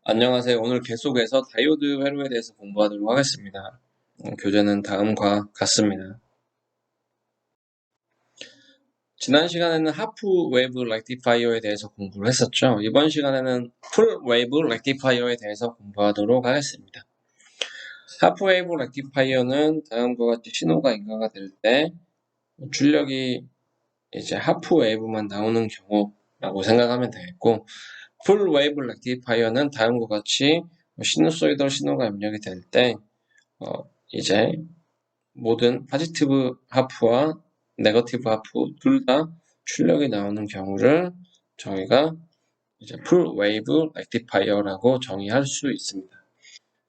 안녕하세요. 오늘 계속해서 다이오드 회로에 대해서 공부하도록 하겠습니다. 교재는 다음과 같습니다. 지난 시간에는 하프 웨이브 렉티파이어에 대해서 공부를 했었죠. 이번 시간에는 풀 웨이브 렉티파이어에 대해서 공부하도록 하겠습니다. 하프 웨이브 렉티파이어는 다음과 같이 신호가 인가가 될 때 출력이 이제 하프 웨이브만 나오는 경우라고 생각하면 되겠고, 풀 웨이브 렉티파이어는 다음과 같이 시누소이덜 신호가 입력이 될 때 이제 모든 포지티브 하프와 네거티브 하프 둘 다 출력이 나오는 경우를 저희가 이제 풀 웨이브 렉티파이어라고 정의할 수 있습니다.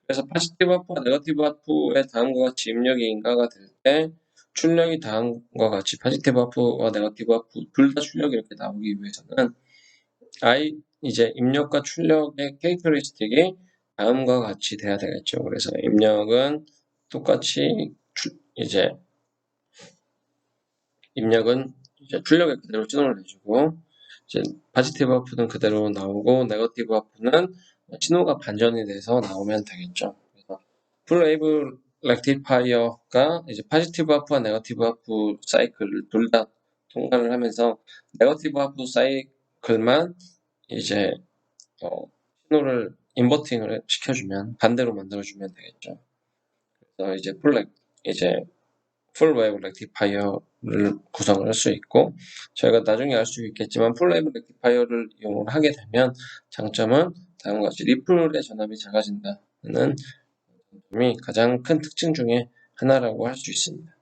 그래서 포지티브 하프와 네거티브 하프의 다음과 같이 입력이 인가가 될 때 출력이 다음과 같이 포지티브 하프와 네거티브 하프 둘 다 출력이 이렇게 나오기 위해서는 이제 입력과 출력의 캐릭터리스틱이 다음과 같이 돼야 되겠죠. 그래서 입력은 똑같이 입력은 이제 출력에 그대로 신호를 내주고, 이제 포지티브 하프는 그대로 나오고 네거티브 하프는 신호가 반전이 돼서 나오면 되겠죠. 그래서 풀 웨이브 렉티파이어가 이제 포지티브 하프와 네거티브 하프 사이클을 둘 다 통과를 하면서 네거티브 하프 사이클만 이제 신호를 인버팅을 시켜주면 반대로 만들어주면 되겠죠. 그래서 이제 풀 웨이브 렉티파이어를 구성을 할 수 있고, 저희가 나중에 알 수 있겠지만 풀 웨이브 렉티파이어를 이용을 하게 되면 장점은 다음과 같이 리플의 전압이 작아진다는 점이 가장 큰 특징 중에 하나라고 할 수 있습니다.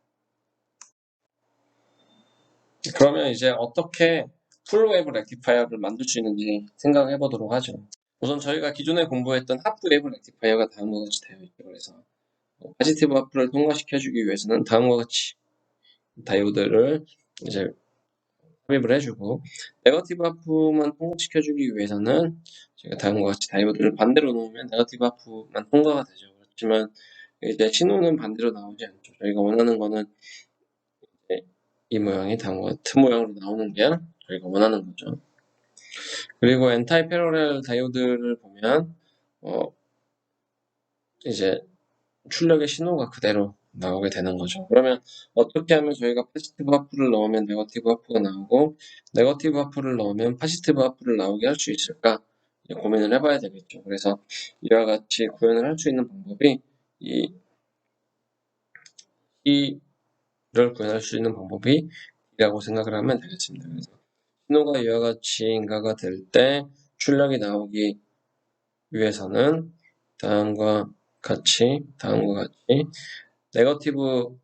그러면 이제 어떻게 풀 웨이브 렉티파이어를 만들 수 있는지 생각해 보도록 하죠. 우선 저희가 기존에 공부했던 하프 웨이브 렉티파이어가 다음과 같이 되어 있죠. 그래서 포지티브 하프를 통과시켜주기 위해서는 다음과 같이 다이오드를 이제 삽입을 해주고, 네거티브 하프만 통과시켜주기 위해서는 제가 다음과 같이 다이오드를 반대로 놓으면 네거티브 하프만 통과가 되죠. 그렇지만 이제 신호는 반대로 나오지 않죠. 저희가 원하는 거는 이 모양이 다음과 같은 모양으로 나오는 게 저희가 원하는 거죠. 그리고 엔타이 패러렐 다이오드를 보면 이제 출력의 신호가 그대로 나오게 되는 거죠. 그러면 어떻게 하면 저희가 포지티브 하프를 넣으면 네거티브 하프가 나오고 네거티브 하프를 넣으면 포지티브 하프를 나오게 할 수 있을까 고민을 해봐야 되겠죠. 그래서 이와 같이 구현을 할 수 있는 방법이 이를 구현할 수 있는 방법이 이라고 생각을 하면 되겠습니다. 그래서 신호가 이와 같이 인가가 될 때 출력이 나오기 위해서는 다음과 같이 네거티브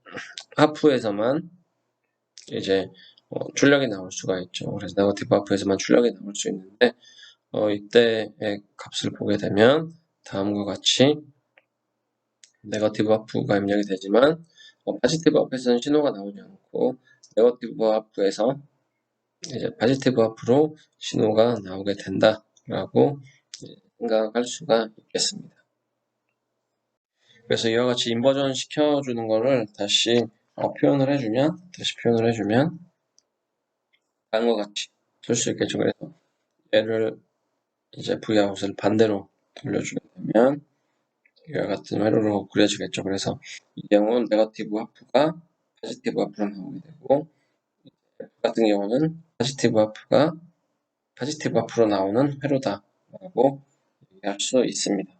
하프에서만 이제 출력이 나올 수가 있죠. 그래서 네거티브 하프에서만 출력이 나올 수 있는데 이때의 값을 보게 되면 다음과 같이 네거티브 하프가 입력이 되지만 포지티브 하프에서는 신호가 나오지 않고 네거티브 하프에서 이제 포지티브 하프로 신호가 나오게 된다라고 생각할 수가 있겠습니다. 그래서 이와 같이 인버전 시켜주는 거를 다시 표현을 해주면 다음과 같이 쓸 수 있겠죠. 그래서 얘를 이제 Vout을 반대로 돌려주게 되면 이와 같은 회로로 그려지겠죠. 그래서 이 경우는 네거티브 하프가 포지티브 하프로 나오게 되고, F 같은 경우는 포지티브 하프가 포지티브 하프로 나오는 회로다라고 얘기할 수 있습니다.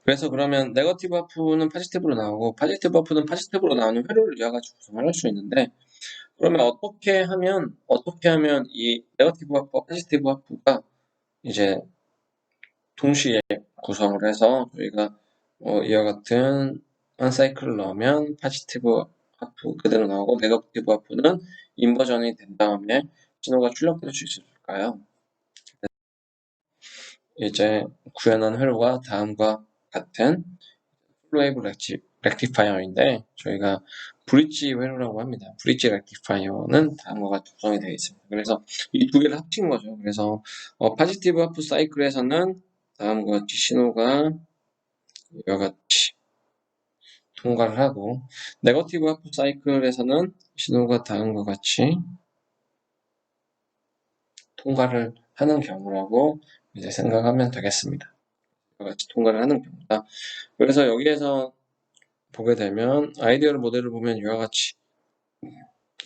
그래서 그러면 네거티브 하프는 포지티브로 나오고 포지티브 하프는 포지티브로 나오는 회로를 이와 같이 구성을 할 수 있는데, 그러면 어떻게 하면 이 네거티브 하프와 포지티브 하프가 이제 동시에 구성을 해서 저희가 이와 같은 한 사이클을 넣으면 포지티브 하프 그대로 나오고 네거티브 하프는 인버전이 된 다음에 신호가 출력될 수 있을까요? 이제 구현한 회로가 다음과 같은 풀웨이브 렉티파이어인데 저희가 브릿지 회로라고 합니다. 브릿지 렉티파이어는 다음과 같이 구성이 되어 있습니다. 그래서 이 두 개를 합친 거죠. 그래서 포지티브 하프 사이클에서는 다음과 같이 신호가 이와 같이 통과를 하고, 네거티브 하프 사이클에서는 신호가 다음과 같이 통과를 하는 경우라고 이제 생각하면 되겠습니다. 같이 통과를 하는 경우다. 그래서 여기에서 보게 되면 아이디얼 모델을 보면 이와 같이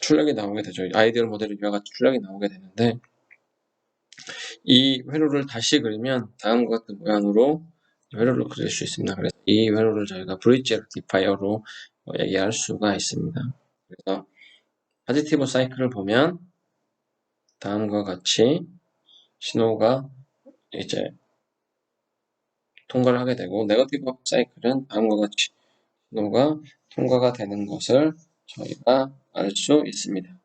출력이 나오게 되죠. 아이디얼 모델은 이와 같이 출력이 나오게 되는데 이 회로를 다시 그리면 다음과 같은 모양으로 회로를 그릴 수 있습니다. 그래서 이 회로를 저희가 브릿지 렉티파이어로 얘기할 수가 있습니다. 그래서 포지티브 사이클을 보면 다음과 같이 신호가 이제 통과를 하게 되고 네거티브 사이클은 다음과 같이 신호가 통과가 되는 것을 저희가 알 수 있습니다.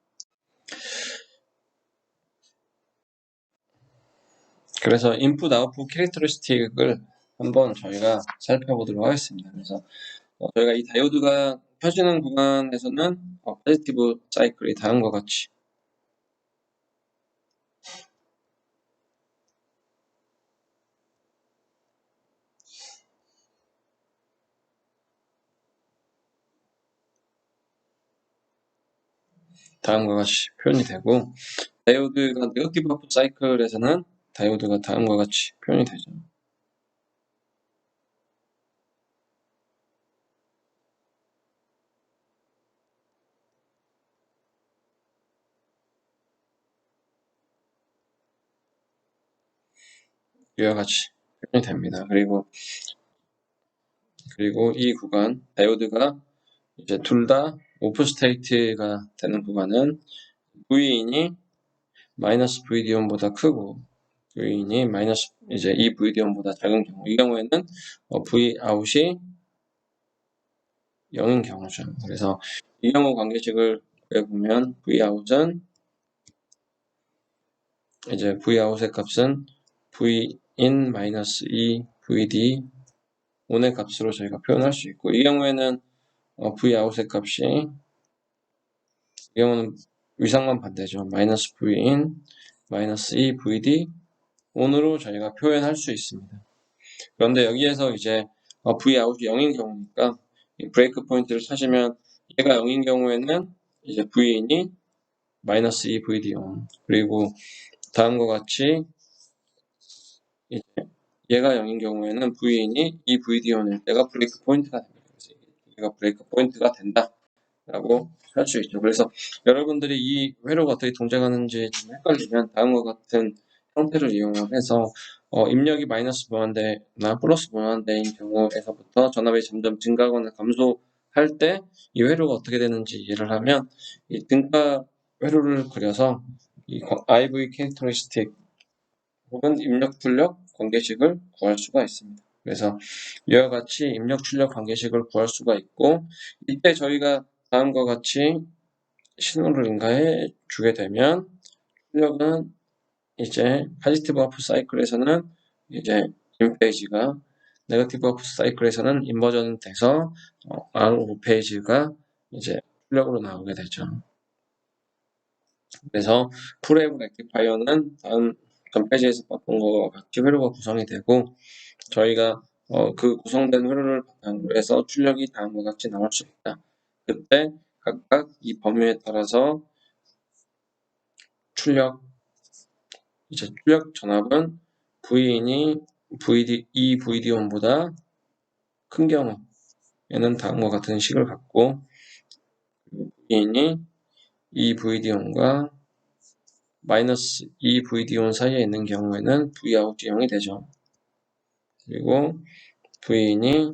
그래서 인풋 아웃풋 캐릭터리스틱을 한번 저희가 살펴보도록 하겠습니다. 그래서 저희가 이 다이오드가 켜지는 구간에서는 포지티브 사이클이 다음과 같이 표현이 되고 다이오드가 네거티브 아웃풋 사이클에서는 다이오드가 다음과 같이 표현이 되죠. 이와 같이 표현이 됩니다. 그리고 이 구간 다이오드가 이제 둘 다 오프 스테이트가 되는 구간은 V인이 마이너스 VD1보다 크고 V인이 마이너스 이제 이 VD1보다 작은 경우 이 경우에는 Vout이 0인 경우죠. 그래서 이 경우 관계식을 구해보면 Vout은 이제 Vout의 값은 Vin 마이너스 2 VD 1의 값으로 저희가 표현할 수 있고 이 경우에는 Vout의 값이 이 경우는 위상만 반대죠. 마이너스 Vin 마이너스 2 VD 1으로 저희가 표현할 수 있습니다. 그런데 여기에서 이제 Vout이 0인 경우니까 이 브레이크 포인트를 찾으면 얘가 0인 경우에는 이제 Vin이 마이너스 2 VD1 그리고 다음과 같이 이제 얘가 0인 경우에는 Vin이 2 VD1일 때가 브레이크 포인트가 됩니다. 그래서 얘가 브레이크 포인트가 된다 라고 할 수 있죠. 그래서 여러분들이 이 회로가 어떻게 동작하는지 좀 헷갈리면 다음과 같은 형태를 이용해서 입력이 마이너스 무한대나 플러스 무한대인 경우에서부터 전압이 점점 증가하거나 감소할 때 이 회로가 어떻게 되는지 이해를 하면 이 등가 회로를 그려서 이 IV 캐릭터리스틱 혹은 입력 출력 관계식을 구할 수가 있습니다. 그래서 이와 같이 입력 출력 관계식을 구할 수가 있고 이때 저희가 다음과 같이 신호를 인가해 주게 되면 출력은 이제 포지티브 아웃풋 사이클에서는 이제 인 페이지가 네거티브 아웃풋 사이클에서는 인버전 돼서 R5 페이지가 이제 출력으로 나오게 되죠. 그래서 풀웨이브 렉티파이어는 다음 전 페이지에서 봤던 것과 같이 회로가 구성이 되고 저희가 그 구성된 회로를 바탕으로 해서 출력이 다음과 같이 나올 수 있다. 그때 각각 이 범위에 따라서 출력 전압은 V인이 이 VD1보다 큰 경우에는 다음과 같은 식을 갖고 V인이 이 VD1과 마이너스 2 VD1 사이에 있는 경우에는 Vout이 0이 되죠. 그리고 V인이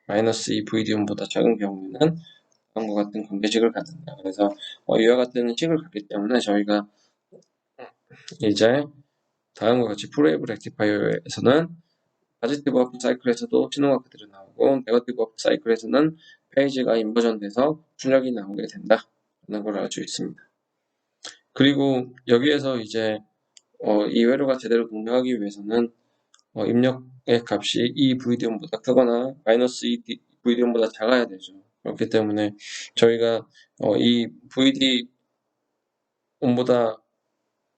마이너스 2 VD1보다 작은 경우에는 다음과 같은 관계식을 갖는다. 그래서 이와 같은 식을 갖기 때문에 저희가 이제 다음과 같이 풀웨이브 렉티파이어에서는 포지티브 아웃풋 사이클에서도 신호가 그대로 나오고 네거티브 아웃풋 사이클에서는 페이지가 인버전돼서 출력이 나오게 된다는 걸 알 수 있습니다. 그리고 여기에서 이제 이 회로가 제대로 동작하기 위해서는 입력의 값이 이 VD1보다 크거나 마이너스 2 VD1보다 작아야 되죠. 그렇기 때문에 저희가 이 VD1보다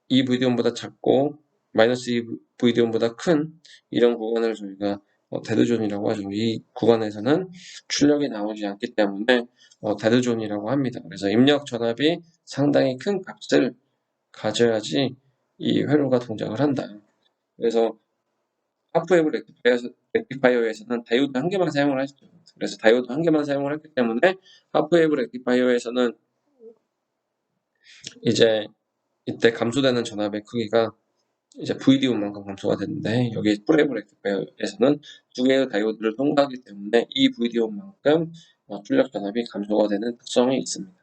이 VD1보다 작고 마이너스 2 VD1보다 큰 이런 구간을 저희가 데드존이라고 하죠. 이 구간에서는 출력이 나오지 않기 때문에 데드존이라고 합니다. 그래서 입력 전압이 상당히 큰 값을 가져야지 이 회로가 동작을 한다. 그래서 하프 웨이브 렉티파이어에서는 다이오드 한 개만 사용을 하시죠. 그래서 다이오드 한 개만 사용을 했기 때문에 하프 웨이브 렉티파이어에서는 이제 이때 감소되는 전압의 크기가 이제 VD1만큼 감소가 되는데, 여기 풀웨이브 렉티파이어에서는 두 개의 다이오드를 통과하기 때문에 이 VD1만큼 출력 전압이 감소가 되는 특성이 있습니다.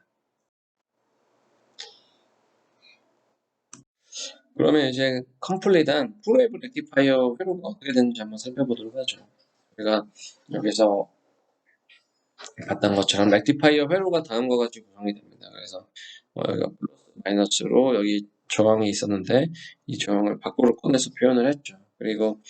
그러면 이제 컴플릿한 풀웨이브 렉티파이어 회로가 어떻게 되는지 한번 살펴보도록 하죠. 우리가 여기서 봤던 것처럼 렉티파이어 회로가 다음과 같이 구성이 됩니다. 그래서 여기가 플러스 마이너스로 여기 저항이 있었는데 이 저항을 밖으로 꺼내서 표현을 했죠. 그리고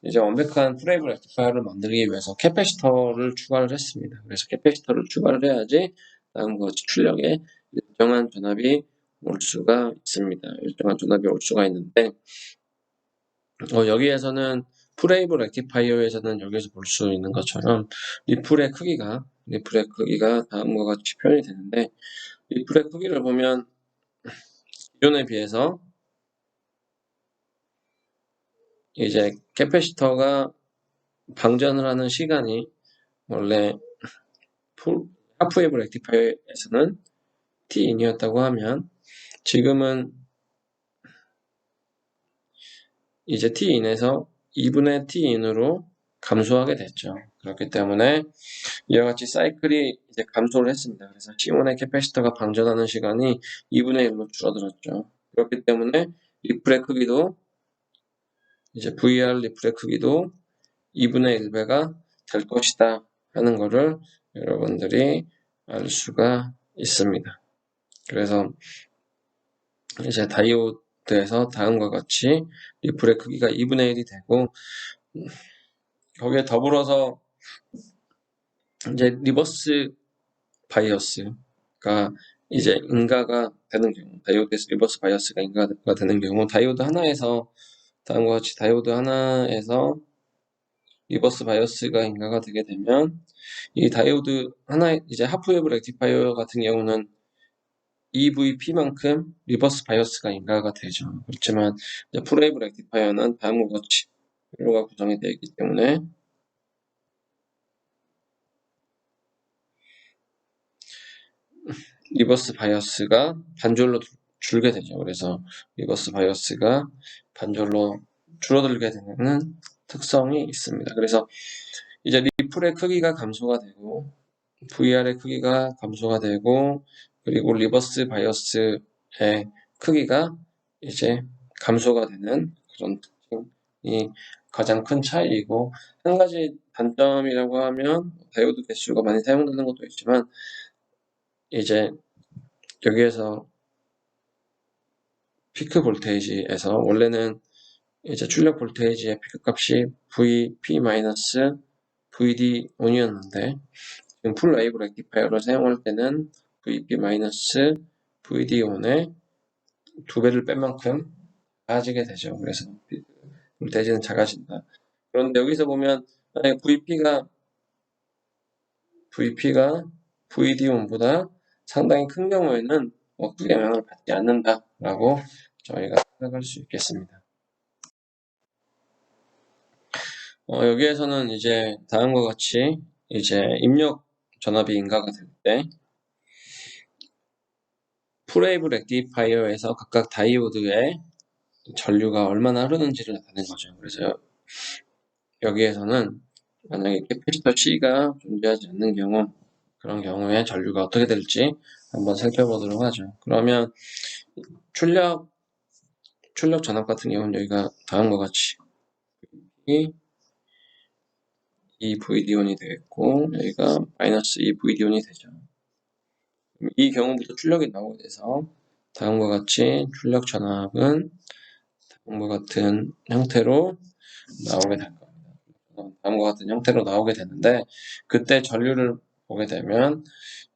이제 완벽한 풀웨이브 렉티파이어를 만들기 위해서 캐패시터를 추가를 했습니다. 그래서 캐패시터를 추가를 해야지 다음과 같이 출력에 일정한 전압이 올 수가 있습니다. 일정한 전압이 올 수가 있는데, 여기에서는 풀웨이브 렉티파이어에서는 여기서 볼 수 있는 것처럼 리플의 크기가 다음과 같이 표현이 되는데, 리플의 크기를 보면 기존에 비해서 이제 캐패시터가 방전을 하는 시간이 원래 하프웨이브 렉티파이어에서는 T인이었다고 하면 지금은 이제 T인에서 2분의 T인으로 감소하게 됐죠. 그렇기 때문에 이와 같이 사이클이 이제 감소를 했습니다. 그래서 C1의 캐패시터가 방전하는 시간이 2분의 1로 줄어들었죠. 그렇기 때문에 리플의 크기도 이제 VR 리플의 크기도 2분의 1배가 될 것이다 하는 것을 여러분들이 알 수가 있습니다. 그래서 이제 다이오드에서 다음과 같이 리플의 크기가 2분의 1이 되고, 거기에 더불어서 이제 리버스 바이어스가 이제 인가가 되는 경우, 다이오드에서 리버스 바이어스가 인가가 되는 경우, 다이오드 하나에서 다음과 같이 다이오드 하나에서 리버스 바이어스가 인가가 되게 되면 이 다이오드 하나 이제 하프웨이브 렉티파이어 같은 경우는 EVP만큼 리버스 바이어스가 인가가 되죠. 그렇지만 이제 풀웨이브 렉티파이어는 다음과 같이 회로가 구성이 되어 있기 때문에 리버스 바이어스가 반절로 줄게 되죠. 그래서 리버스 바이어스가 반절로 줄어들게 되는 특성이 있습니다. 그래서 이제 리플의 크기가 감소가 되고 VR의 크기가 감소가 되고, 그리고 리버스 바이어스의 크기가 이제 감소가 되는 그런 특징이 가장 큰 차이이고, 한 가지 단점이라고 하면 다이오드 개수가 많이 사용되는 것도 있지만, 이제 여기에서 피크 볼테이지에서 원래는 이제 출력 볼테이지의 피크 값이 VP-VD1이었는데 지금 풀 웨이브 렉티파이어를 사용할 때는 VP-VD1의 2배를 뺀 만큼 작아지게 되죠. 그래서 볼테이지는 작아진다. 그런데 여기서 보면 만약에 VP가 VD1보다 상당히 큰 경우에는 크게 영향을 받지 않는다라고 저희가 생각할 수 있겠습니다. 여기에서는 이제 다음과 같이 이제 입력 전압이 인가가 될 때 풀웨이브 렉티파이어에서 각각 다이오드의 전류가 얼마나 흐르는지를 나타낸 거죠. 그래서 여기에서는 만약에 캐패시터 C가 존재하지 않는 경우, 그런 경우에 전류가 어떻게 될지 한번 살펴보도록 하죠. 그러면 출력 전압 같은 경우는 여기가 다음과 같이 이 VD1이 되겠고, 여기가 마이너스 2 VD1이 되죠. 이 경우부터 출력이 나오게 돼서 다음과 같이 출력 전압은 다음과 같은 형태로 나오게 될 겁니다. 다음과 같은 형태로 나오게 되는데, 그때 전류를 보게 되면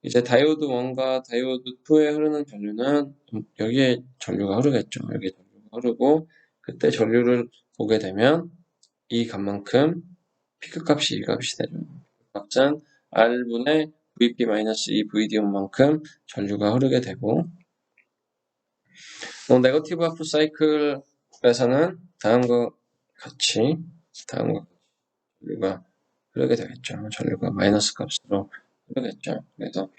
이제 다이오드 1과 다이오드 2에 흐르는 전류는 여기에 전류가 흐르겠죠. 여기에 전류가 흐르고, 그때 전류를 보게 되면 이 값만큼 피크 값이 이 값이 되죠. 값은 R분의 VP-2 VD1만큼 전류가 흐르게 되고, 네거티브 하프 사이클에서는 다음과 같이 다음과 전류가 흐르게 되겠죠. 전류가 마이너스 값으로 흐르겠죠. 그래서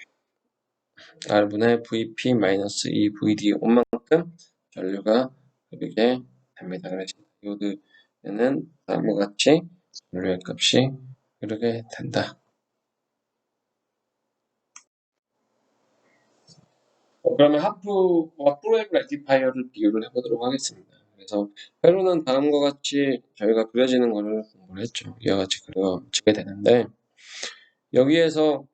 R분의 VP 마이너스 2VD 온만큼 전류가 흐르게 됩니다. 그래서 디오드에는 다음과 같이 전류의 값이 흐르게 된다. 그러면 하프와 풀웨이브 렉티파이어를 비교를 해보도록 하겠습니다. 그래서 회로는 다음과 같이 저희가 그려지는 것을 공부를 했죠. 이와 같이 그려지게 되는데 여기에서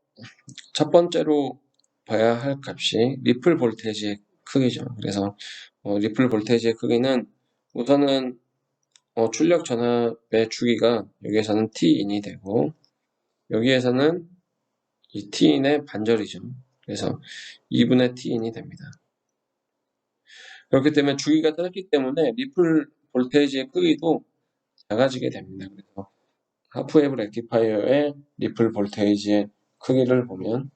첫 번째로 봐야 할 값이 리플 볼테이지의 크기죠. 그래서 리플 볼테이지의 크기는 우선은 출력 전압의 주기가 여기에서는 T인이 되고 여기에서는 이 T인의 반절이죠. 그래서 2분의 T인이 됩니다. 그렇기 때문에 주기가 짧기 때문에 리플 볼테이지의 크기도 작아지게 됩니다. 그래서 하프웨이브 렉티파이어의 리플 볼테이지의 크기를 보면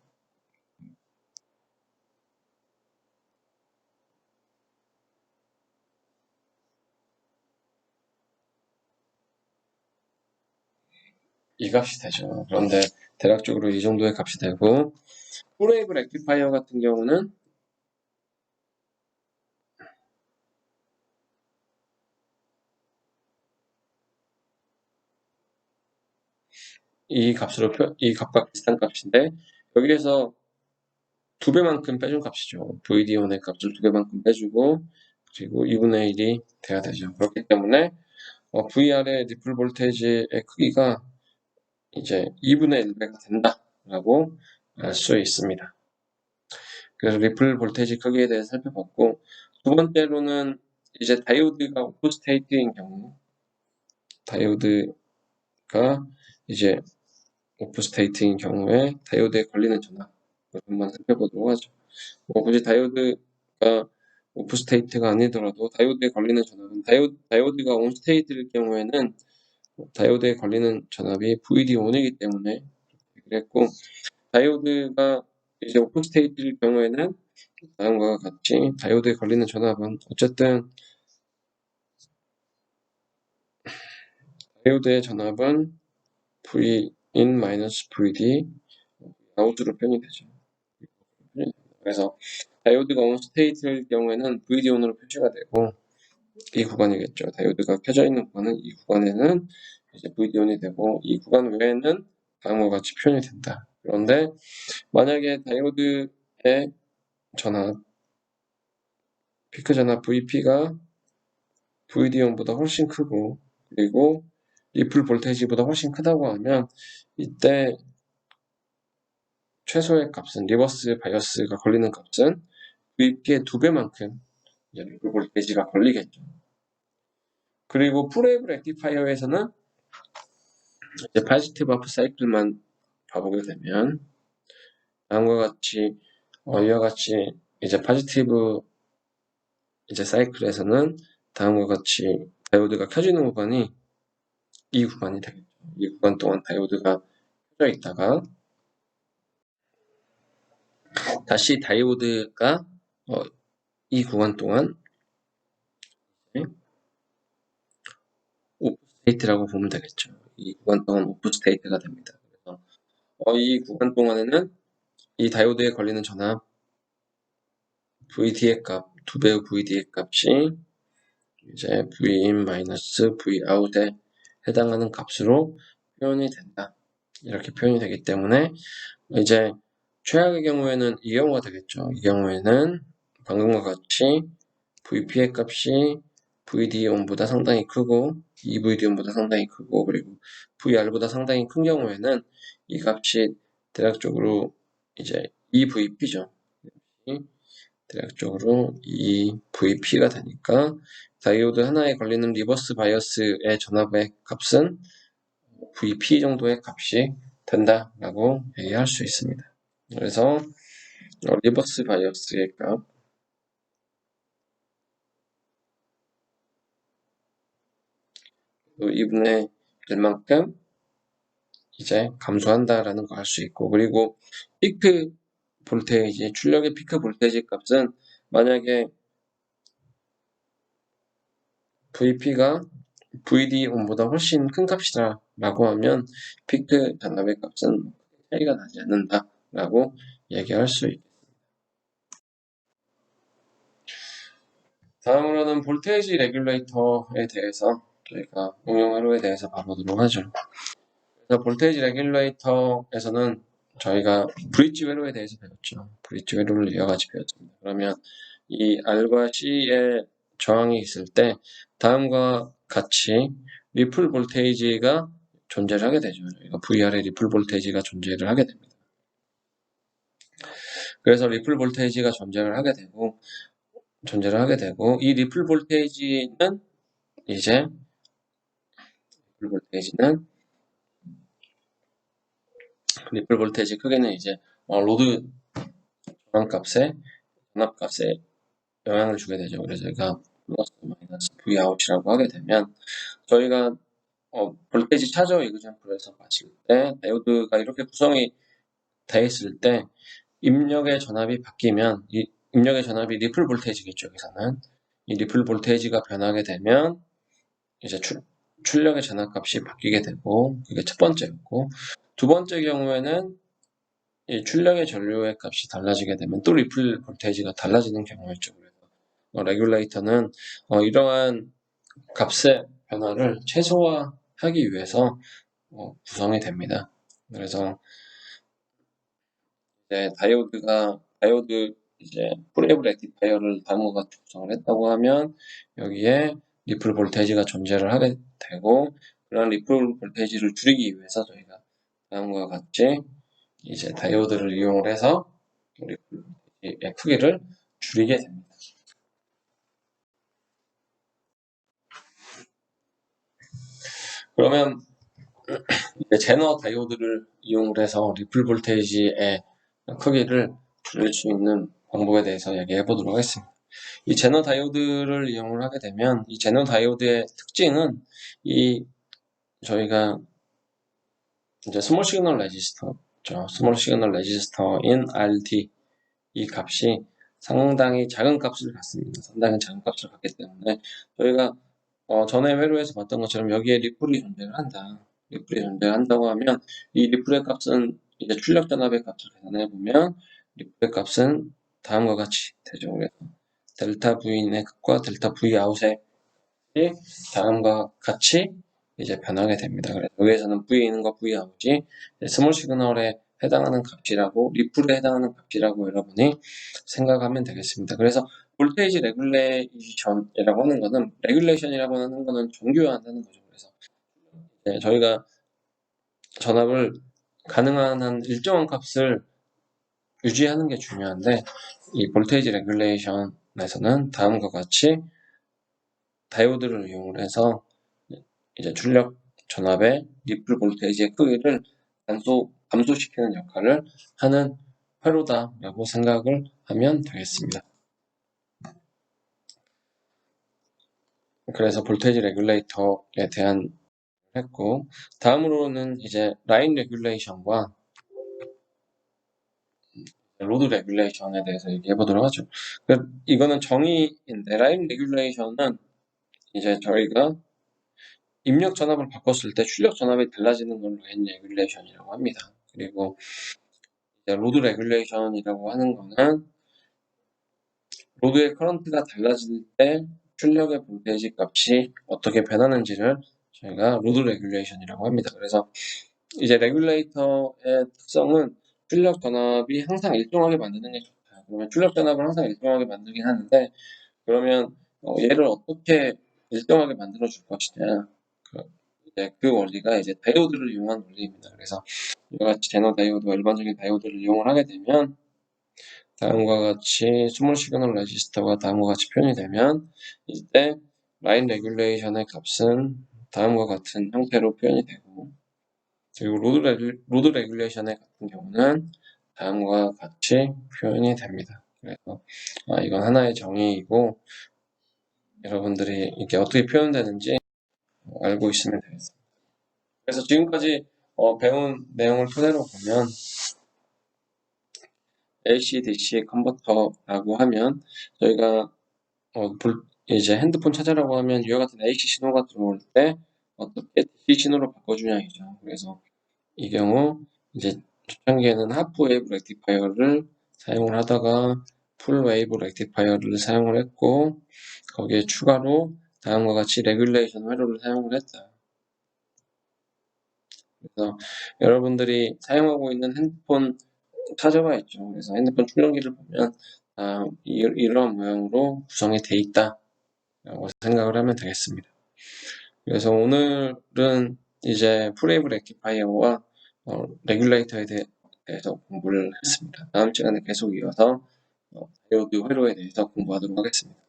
이 값이 되죠. 그런데 대략적으로 이 정도의 값이 되고 풀웨이브 렉티파이어 같은 경우는 이 값과 비슷한 값인데 여기에서 2배만큼 빼준 값이죠. VD1의 값을 2배만큼 빼주고 그리고 2분의 1이 돼야 되죠. 그렇기 때문에 VR의 리플 볼테이지의 크기가 이제 2분의 1배가 된다라고 알 수 있습니다. 그래서 리플 볼테이지 크기에 대해서 살펴봤고 두 번째로는 이제 다이오드가 오프 스테이트인 경우 다이오드가 이제 오프 스테이트인 경우에 다이오드에 걸리는 전압을 한번 살펴보도록 하죠. 굳이 다이오드가 오프 스테이트가 아니더라도 다이오드에 걸리는 전압은 다이오드가 온 스테이트일 경우에는 다이오드에 걸리는 전압이 VD1이기 때문에 그랬고 다이오드가 이제 오프 스테이트일 경우에는 다음과 같이 다이오드에 걸리는 전압은 어쨌든 다이오드의 전압은 Vin-VD 아웃으로 표현이 되죠. 그래서 다이오드가 온 스테이트일 경우에는 VD1으로 표시가 되고 이 구간이겠죠. 다이오드가 켜져 있는 구간은 이 구간에는 이제 VD1이 되고 이 구간 외에는 다음과 같이 표현이 된다. 그런데 만약에 다이오드의 전압, 피크 전압 VP가 VD1보다 훨씬 크고 그리고 리플 볼테이지보다 훨씬 크다고 하면 이때 최소의 값은 리버스 바이어스가 걸리는 값은 VP의 2배만큼 리플 볼테이지가 걸리겠죠. 그리고 풀웨이브 렉티파이어에서는 이제 파지티브 하프 사이클만 봐보게 되면 다음과 같이 이와 같이 이제 파지티브 이제 사이클에서는 다음과 같이 다이오드가 켜지는 구간이 이 구간이 되겠죠. 이 구간 동안 다이오드가 켜져 있다가 다시 다이오드가 이 구간 동안 오프 스테이트라고 보면 되겠죠. 이 구간 동안 오프 스테이트가 됩니다. 그래서 이 구간 동안에는 이 다이오드에 걸리는 전압 VD의 값, 2배의 VD의 값이 이제 Vin-Vout에 해당하는 값으로 표현이 된다. 이렇게 표현이 되기 때문에 이제 최악의 경우에는 이 경우가 되겠죠. 이 경우에는 방금과 같이 VP의 값이 VD1보다 상당히 크고 EVD1보다 상당히 크고 그리고 VR보다 상당히 큰 경우에는 이 값이 대략적으로 이제 EVP죠. 대략적으로 EVP가 되니까 다이오드 하나에 걸리는 리버스 바이어스의 전압의 값은 VP 정도의 값이 된다라고 얘기할 수 있습니다. 그래서 리버스 바이어스의 값 2분의 1만큼 이제 감소한다라는 거 알 수 있고 그리고 피크 볼테이지, 출력의 피크 볼테이지 값은 만약에 VP가 VD1보다 훨씬 큰 값이다 라고 하면 피크 잔압의 값은 차이가 나지 않는다 라고 얘기할 수 있습니다. 다음으로는 볼테이지 레귤레이터에 대해서 저희가 응용 회로에 대해서 봐보도록 하죠. 그래서 볼테이지 레귤레이터에서는 저희가 브릿지 회로에 대해서 배웠죠. 브릿지 회로를 여러 가지 배웠습니다. 그러면 이 R과 C의 저항이 있을 때 다음과 같이 리플 볼테이지가 존재를 하게 되죠. 저희가 VR에 리플 볼테이지가 존재를 하게 됩니다. 그래서 리플 볼테이지가 존재를 하게 되고 이 리플 볼테이지는 이제 리플 볼테이지 크기는 이제 로드 전압값에 영향을 주게 되죠. 그래서 저희가 플러스 마이너스 V 아웃이라고 하게 되면 저희가 볼테이지 차저 이그젠플에서 봤을 때 다이오드가 이렇게 구성이 돼 있을 때 입력의 전압이 바뀌면 이 입력의 전압이 리플 볼테이지겠죠. 여기서는 이 리플 볼테이지가 변하게 되면 이제 출력의 전압값이 바뀌게 되고 그게 첫 번째였고 두 번째 경우에는 이 출력의 전류의 값이 달라지게 되면 또 리플 볼테이지가 달라지는 경우였죠. 그래서 레귤레이터는 이러한 값의 변화를 최소화하기 위해서 구성이 됩니다. 그래서 이제 다이오드 이제 프리웨이브 렉티파이어를 다음과 같이 구성을 했다고 하면 여기에 리플 볼테이지가 존재를 하게 되고 그런 리플 볼테이지를 줄이기 위해서 저희가 다음과 같이 이제 다이오드를 이용을 해서 리플 볼테이지의 크기를 줄이게 됩니다. 그러면 이제 제너 다이오드를 이용을 해서 리플 볼테이지의 크기를 줄일 수 있는 방법에 대해서 얘기해 보도록 하겠습니다. 이 제너 다이오드를 이용을 하게 되면 이 제너 다이오드의 특징은 이 저희가 이제 스몰 시그널 레지스터죠. 스몰 시그널 레지스터인 RD 이 값이 상당히 작은 값을 갖습니다. 상당히 작은 값을 갖기 때문에 저희가 전에 회로에서 봤던 것처럼 여기에 리플이 존재를 한다. 리플이 존재한다고 하면 이 리플의 값은 이제 출력 전압의 값을 계산해 보면 리플의 값은 다음과 같이 되죠. 그래서 델타 V인의 값과 델타 V 아웃의 다음과 같이 이제 변하게 됩니다. 그래서 여기에서는 V인과 V 아웃이 스몰 시그널에 해당하는 값이라고 리플에 해당하는 값이라고 여러분이 생각하면 되겠습니다. 그래서 볼테이지 레귤레이션이라고 하는 거는 레귤레이션이라고 하는 거는 정교화한다는 거죠. 그래서 저희가 전압을 가능한 한 일정한 값을 유지하는 게 중요한데 이 볼테이지 레귤레이션에서는 다음과 같이 다이오드를 이용을 해서 이제 출력 전압의 리플 볼테이지의 크기를 감소시키는 역할을 하는 회로다라고 생각을 하면 되겠습니다. 그래서 볼테이지 레귤레이터에 대한 했고 다음으로는 이제 라인 레귤레이션과 로드 레귤레이션에 대해서 얘기해 보도록 하죠. 이거는 정의인데 라인 레귤레이션은 이제 저희가 입력 전압을 바꿨을 때 출력 전압이 달라지는 걸 라인 레귤레이션이라고 합니다. 그리고 이제 로드 레귤레이션이라고 하는 거는 로드의 커런트가 달라질 때 출력의 볼테이지 값이 어떻게 변하는지를 저희가 로드 레귤레이션이라고 합니다. 그래서 이제 레귤레이터의 특성은 출력 전압이 항상 일정하게 만드는 게 좋다. 그러면 출력 전압을 항상 일정하게 만들긴 하는데 그러면 얘를 어떻게 일정하게 만들어 줄 것이냐. 그 원리가 이제 다이오드를 이용한 원리입니다. 그래서 이와 같이 제너 다이오드와 일반적인 다이오드를 이용을 하게 되면 다음과 같이 스몰 시그널 레지스터가 다음과 같이 표현이 되면 이때 라인 레귤레이션의 값은 다음과 같은 형태로 표현이 되고 그리고 로드 레귤레이션의 같은 경우는 다음과 같이 표현이 됩니다. 그래서 이건 하나의 정의이고 여러분들이 이게 어떻게 표현되는지 알고 있으면 되겠습니다. 그래서 지금까지 배운 내용을 토대로 보면 AC/DC 컨버터라고 하면 저희가 이제 핸드폰 찾으라고 하면 이와 같은 AC 신호가 들어올 때 어떻게 DC 신호로 바꿔주냐이죠. 그래서 이 경우 이제 초창기에는 하프 웨이브 렉티파이어를 사용을 하다가 풀 웨이브 렉티파이어를 사용을 했고 거기에 추가로 다음과 같이 레귤레이션 회로를 사용을 했다. 그래서 여러분들이 사용하고 있는 핸드폰 찾아봐 있죠. 그래서 핸드폰 충전기를 보면 이러한 모양으로 구성이 되어 있다 라고 생각을 하면 되겠습니다. 그래서 오늘은 이제 프레이브 렉티파이어와 레귤레이터에 대해서 공부를 했습니다. 다음 시간에 계속 이어서 다이오드 회로에 대해서 공부하도록 하겠습니다.